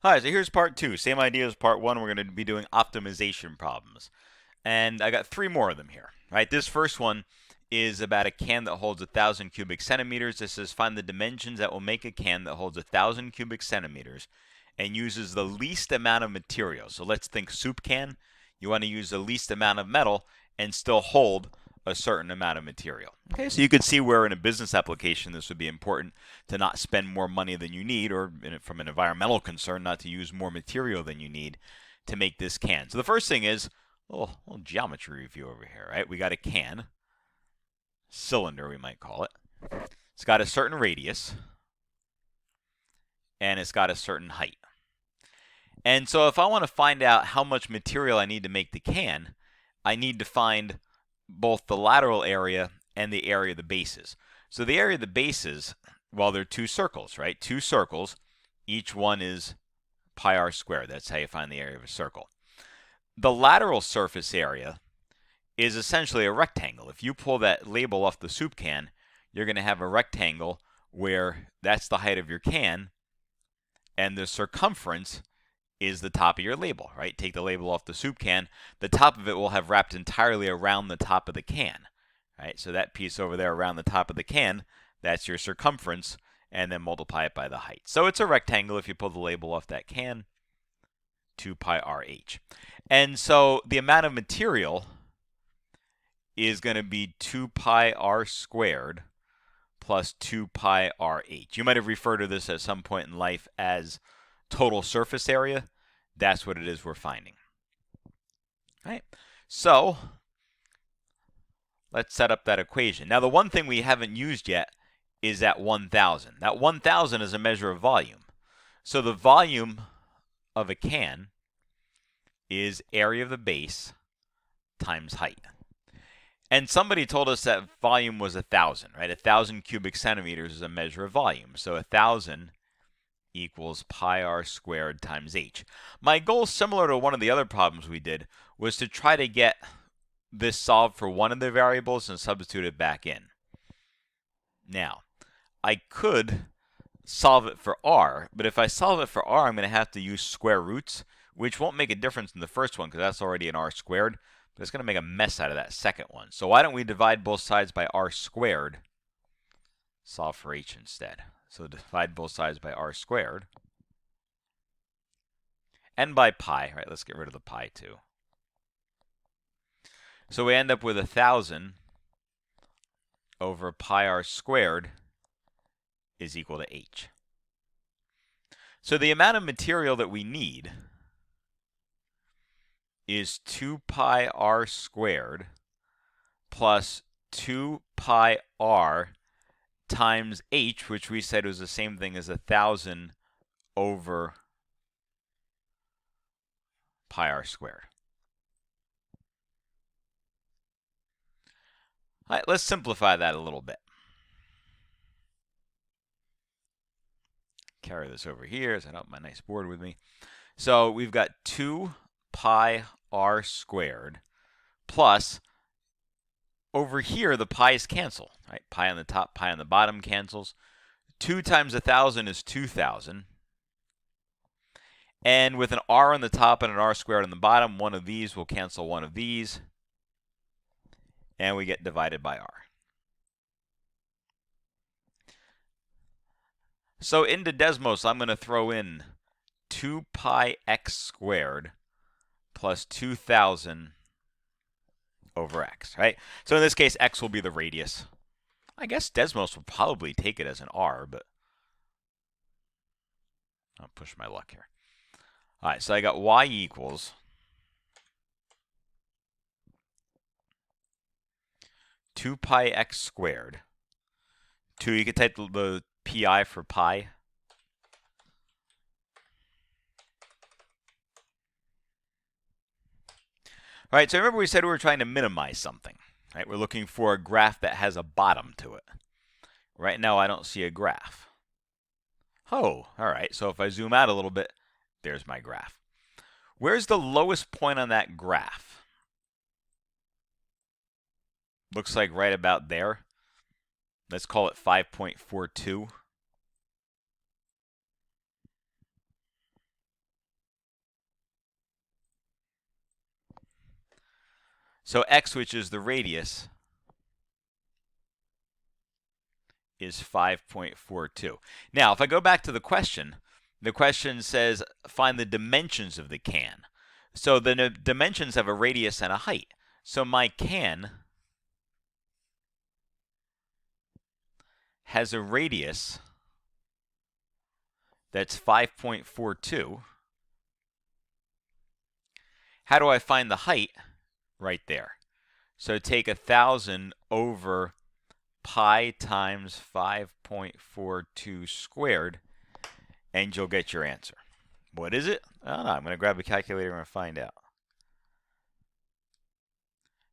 Hi, so here's part two. Same idea as part one. We're going to be doing optimization problems. And I got three more of them here. Right. This first one is about a can that holds 1,000 cubic centimeters. This says find the dimensions that will make a can that holds 1,000 cubic centimeters and uses the least amount of material. So let's think soup can. You want to use the least amount of metal and still hold a certain amount of material. Okay, so you can see where in a business application this would be important to not spend more money than you need, or from an environmental concern, not to use more material than you need to make this can. So the first thing is a little geometry review over here, right? We got a can, cylinder we might call it. It's got a certain radius, and it's got a certain height. And so if I want to find out how much material I need to make the can, I need to find both the lateral area and the area of the bases. So the area of the bases, well, they're two circles, right? Two circles. Each one is pi r squared. That's how you find the area of a circle. The lateral surface area is essentially a rectangle. If you pull that label off the soup can, you're going to have a rectangle where that's the height of your can, and the circumference is the top of your label, right? Take the label off the soup can. The top of it will have wrapped entirely around the top of the can, right? So that piece over there around the top of the can, that's your circumference, and then multiply it by the height. So it's a rectangle if you pull the label off that can, 2 pi RH. And so the amount of material is going to be 2 pi r squared plus 2 pi RH. You might have referred to this at some point in life as total surface area. That's what it is we're finding. All right. So let's set up that equation. Now, the one thing we haven't used yet is that 1,000. That 1,000 is a measure of volume. So the volume of a can is area of the base times height. And somebody told us that volume was 1,000, right? 1,000 cubic centimeters is a measure of volume. So 1,000 equals pi r squared times h. My goal, similar to one of the other problems we did, was to try to get this solved for one of the variables and substitute it back in. Now, I could solve it for r, but if I solve it for r, I'm going to have to use square roots, which won't make a difference in the first one because that's already an r squared, but it's going to make a mess out of that second one. So why don't we divide both sides by r squared, solve for h instead. So divide both sides by r squared. And by pi, right? Let's get rid of the pi too. So we end up with 1,000 over pi r squared is equal to h. So the amount of material that we need is 2 pi r squared plus 2 pi r times h, which we said was the same thing as 1,000 over pi r squared. All right, let's simplify that a little bit. Carry this over here so I don't have my nice board with me. So we've got 2 pi r squared plus, over here the pi's cancel, right? Pi on the top, pi on the bottom cancels. 2 times 1,000 is 2,000. And with an r on the top and an r squared on the bottom, one of these will cancel one of these. And we get divided by r. So into Desmos, I'm going to throw in 2 pi x squared plus 2,000 over x, right? So in this case, x will be the radius. I guess Desmos will probably take it as an r, but I'll push my luck here. All right, so I got y equals 2 pi x squared. 2, you could type the pi for pi. All right, so remember we said we were trying to minimize something, right? We're looking for a graph that has a bottom to it. Right now, I don't see a graph. Oh, all right, so if I zoom out a little bit, there's my graph. Where's the lowest point on that graph? Looks like right about there. Let's call it 5.42. So x, which is the radius, is 5.42. Now, if I go back to the question says find the dimensions of the can. So the dimensions have a radius and a height. So my can has a radius that's 5.42. How do I find the height? Right there. So take 1,000 over pi times 5.42 squared, and you'll get your answer. What is it? I don't know. I'm going to grab a calculator and find out.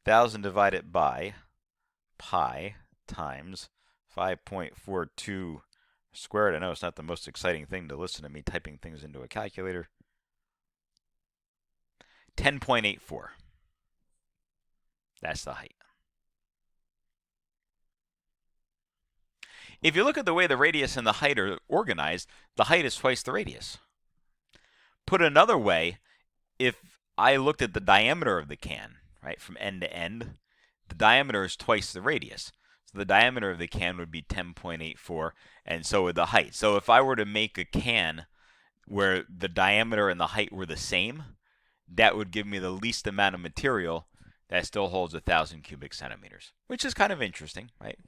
1,000 divided by pi times 5.42 squared. I know it's not the most exciting thing to listen to me typing things into a calculator. 10.84. That's the height. If you look at the way the radius and the height are organized, the height is twice the radius. Put another way, if I looked at the diameter of the can, right, from end to end, the diameter is twice the radius. So the diameter of the can would be 10.84, and so would the height. So if I were to make a can where the diameter and the height were the same, that would give me the least amount of material that still holds 1,000 cubic centimeters, which is kind of interesting, right?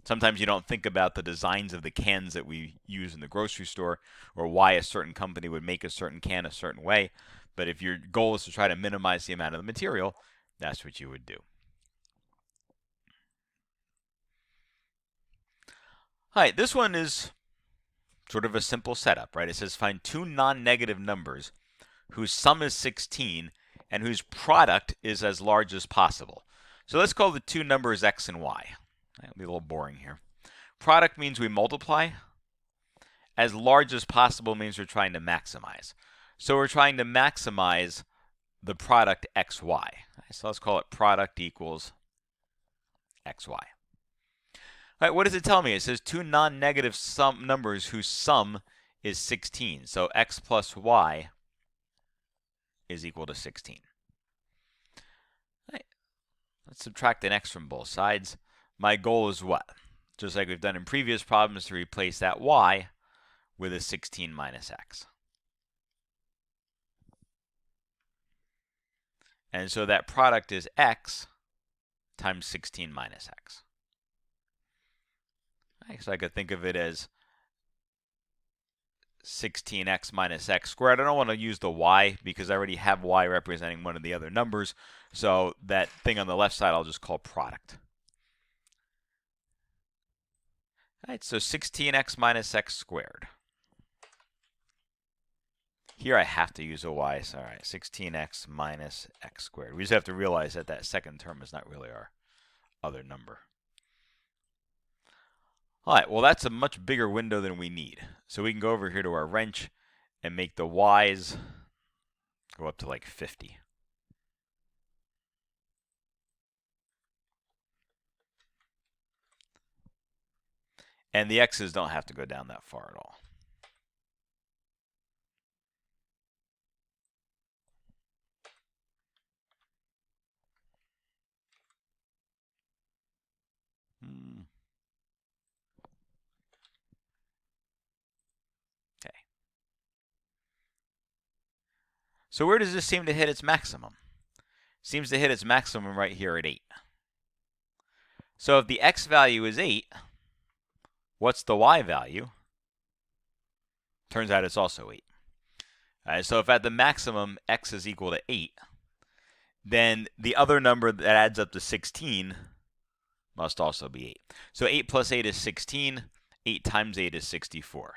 Sometimes you don't think about the designs of the cans that we use in the grocery store or why a certain company would make a certain can a certain way. But if your goal is to try to minimize the amount of the material, that's what you would do. All right, this one is sort of a simple setup, right? It says find two non-negative numbers whose sum is 16 and whose product is as large as possible. So let's call the two numbers x and y. That'll be a little boring here. Product means we multiply. As large as possible means we're trying to maximize. So we're trying to maximize the product xy. So let's call it product equals xy. All right, what does it tell me? It says two non-negative numbers whose sum is 16. So x plus y is equal to 16. All right, let's subtract an x from both sides. My goal is what? Just like we've done in previous problems, to replace that y with a 16 minus x. And so that product is x times 16 minus x. Right, so I could think of it as 16x minus x squared. I don't want to use the y because I already have y representing one of the other numbers. So that thing on the left side I'll just call product. All right, so 16x minus x squared. Here I have to use a y, so all right, 16x minus x squared. We just have to realize that that second term is not really our other number. All right, well, that's a much bigger window than we need. So we can go over here to our wrench and make the y's go up to like 50. And the x's don't have to go down that far at all. Okay. So where does this seem to hit its maximum? Seems to hit its maximum right here at 8. So if the x value is 8, what's the y value? Turns out it's also 8. All right, so if at the maximum x is equal to 8, then the other number that adds up to 16 must also be 8. So 8 plus 8 is 16. 8 times 8 is 64.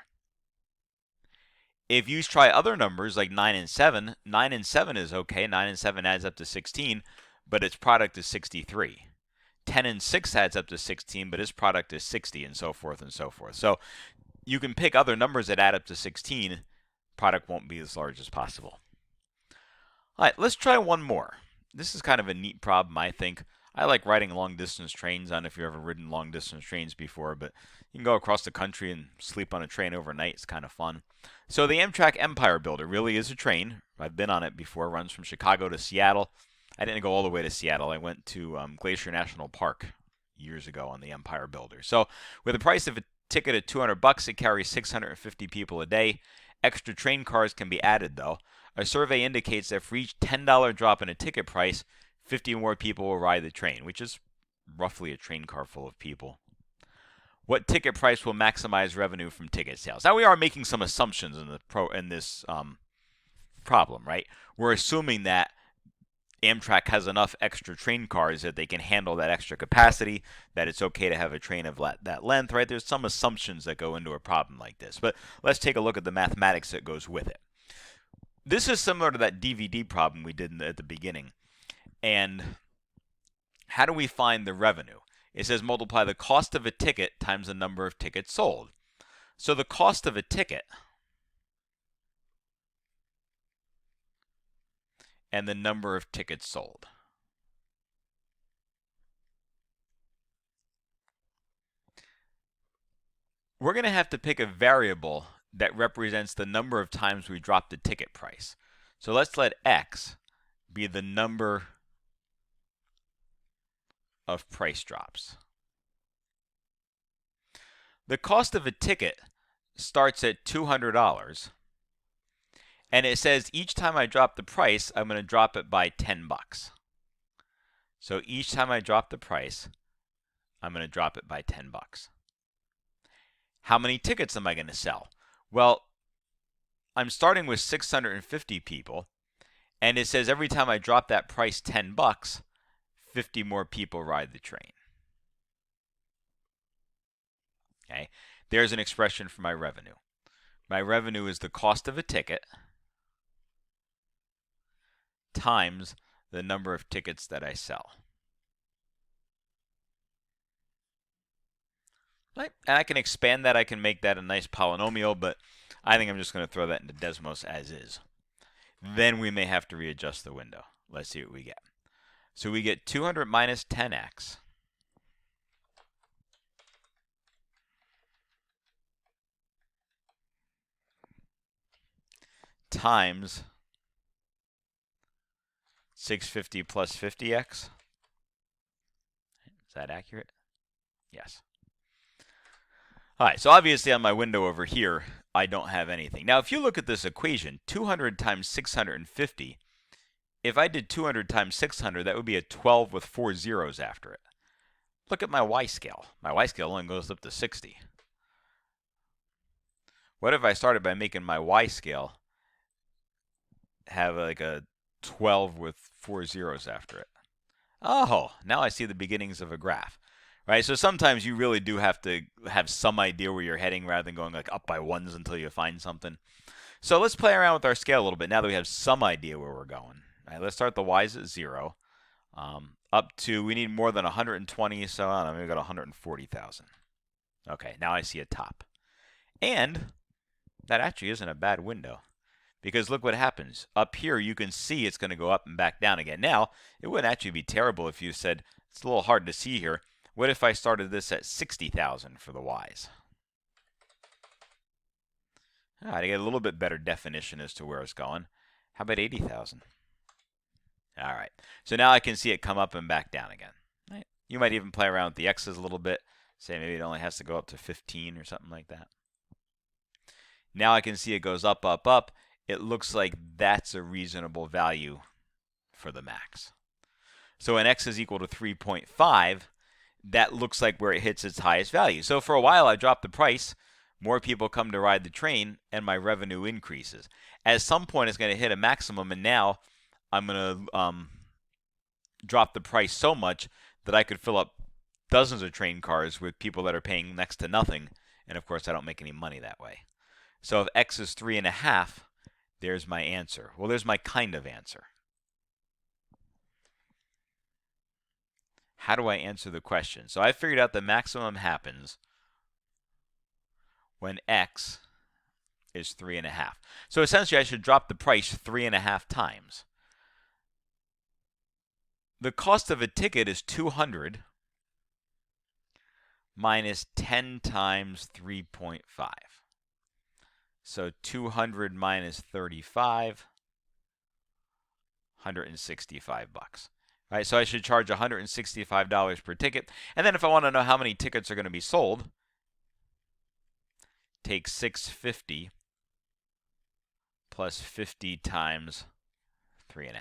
If you try other numbers like 9 and 7, 9 and 7 is okay. 9 and 7 adds up to 16, but its product is 63. 10 and 6 adds up to 16, but its product is 60, and so forth and so forth. So you can pick other numbers that add up to 16. Product won't be as large as possible. All right, let's try one more. This is kind of a neat problem, I think. I like riding long-distance trains. I don't know if you've ever ridden long-distance trains before, but you can go across the country and sleep on a train overnight. It's kind of fun. So the Amtrak Empire Builder really is a train. I've been on it before. It runs from Chicago to Seattle. I didn't go all the way to Seattle. I went to Glacier National Park years ago on the Empire Builder. So with a price of a ticket at $200, it carries 650 people a day. Extra train cars can be added, though. A survey indicates that for each $10 drop in a ticket price, 50 more people will ride the train, which is roughly a train car full of people. What ticket price will maximize revenue from ticket sales? Now we are making some assumptions in this problem, right? We're assuming that Amtrak has enough extra train cars that they can handle that extra capacity, that it's okay to have a train of that length, right? There's some assumptions that go into a problem like this, but let's take a look at the mathematics that goes with it. This is similar to that DVD problem we did at the beginning. And how do we find the revenue? It says multiply the cost of a ticket times the number of tickets sold. So the cost of a ticket and the number of tickets sold. We're going to have to pick a variable that represents the number of times we dropped the ticket price. So let's let x be the number of price drops. The cost of a ticket starts at $200, and it says each time I drop the price, I'm going to drop it by $10. So each time I drop the price, I'm going to drop it by $10. How many tickets am I going to sell? Well, I'm starting with 650 people, and it says every time I drop that price $10, 50 more people ride the train. Okay, there's an expression for my revenue. My revenue is the cost of a ticket times the number of tickets that I sell. Right? And I can expand that. I can make that a nice polynomial, but I think I'm just going to throw that into Desmos as is. Then we may have to readjust the window. Let's see what we get. So we get 200 minus 10x times 650 plus 50x. Is that accurate? Yes. All right, so obviously on my window over here, I don't have anything. Now, if you look at this equation, 200 times 650, if I did 200 times 600, that would be a 12 with 4 zeros after it. Look at my y-scale. My y-scale only goes up to 60. What if I started by making my y-scale have like a 12 with 4 zeros after it? Oh, now I see the beginnings of a graph. Right, so sometimes you really do have to have some idea where you're heading rather than going like up by ones until you find something. So let's play around with our scale a little bit now that we have some idea where we're going. All right, let's start the y's at 0. Up to, we need more than 120, so I don't know, maybe we got 140,000. Okay, now I see a top. And that actually isn't a bad window, because look what happens. Up here, you can see it's going to go up and back down again. Now, it wouldn't actually be terrible if you said, it's a little hard to see here. What if I started this at 60,000 for the y's? All right, I get a little bit better definition as to where it's going. How about 80,000? All right, so now I can see it come up and back down again. Right. You might even play around with the x's a little bit. Say maybe it only has to go up to 15 or something like that. Now I can see it goes up, up, up. It looks like that's a reasonable value for the max. So when x is equal to 3.5, that looks like where it hits its highest value. So for a while, I dropped the price. More people come to ride the train, and my revenue increases. At some point, it's going to hit a maximum, and now I'm going to drop the price so much that I could fill up dozens of train cars with people that are paying next to nothing. And of course, I don't make any money that way. So if x is 3.5, there's my answer. Well, there's my kind of answer. How do I answer the question? So I figured out the maximum happens when x is 3.5. So essentially, I should drop the price 3.5 times. The cost of a ticket is 200 minus 10 times 3.5. So 200 minus 35, $165. Right, so I should charge $165 per ticket. And then if I want to know how many tickets are going to be sold, take 650 plus 50 times 3.5.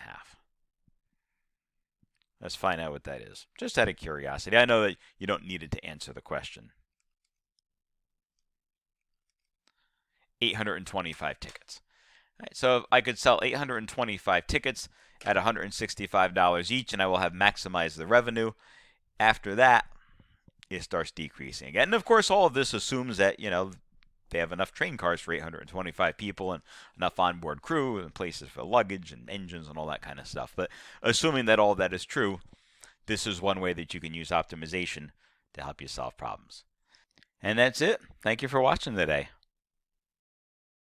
Let's find out what that is. Just out of curiosity. I know that you don't need it to answer the question. 825 tickets. Right, so I could sell 825 tickets at $165 each, and I will have maximized the revenue. After that, it starts decreasing again. And of course, all of this assumes that, they have enough train cars for 825 people and enough onboard crew and places for luggage and engines and all that kind of stuff. But assuming that all that is true, this is one way that you can use optimization to help you solve problems. And that's it. Thank you for watching today.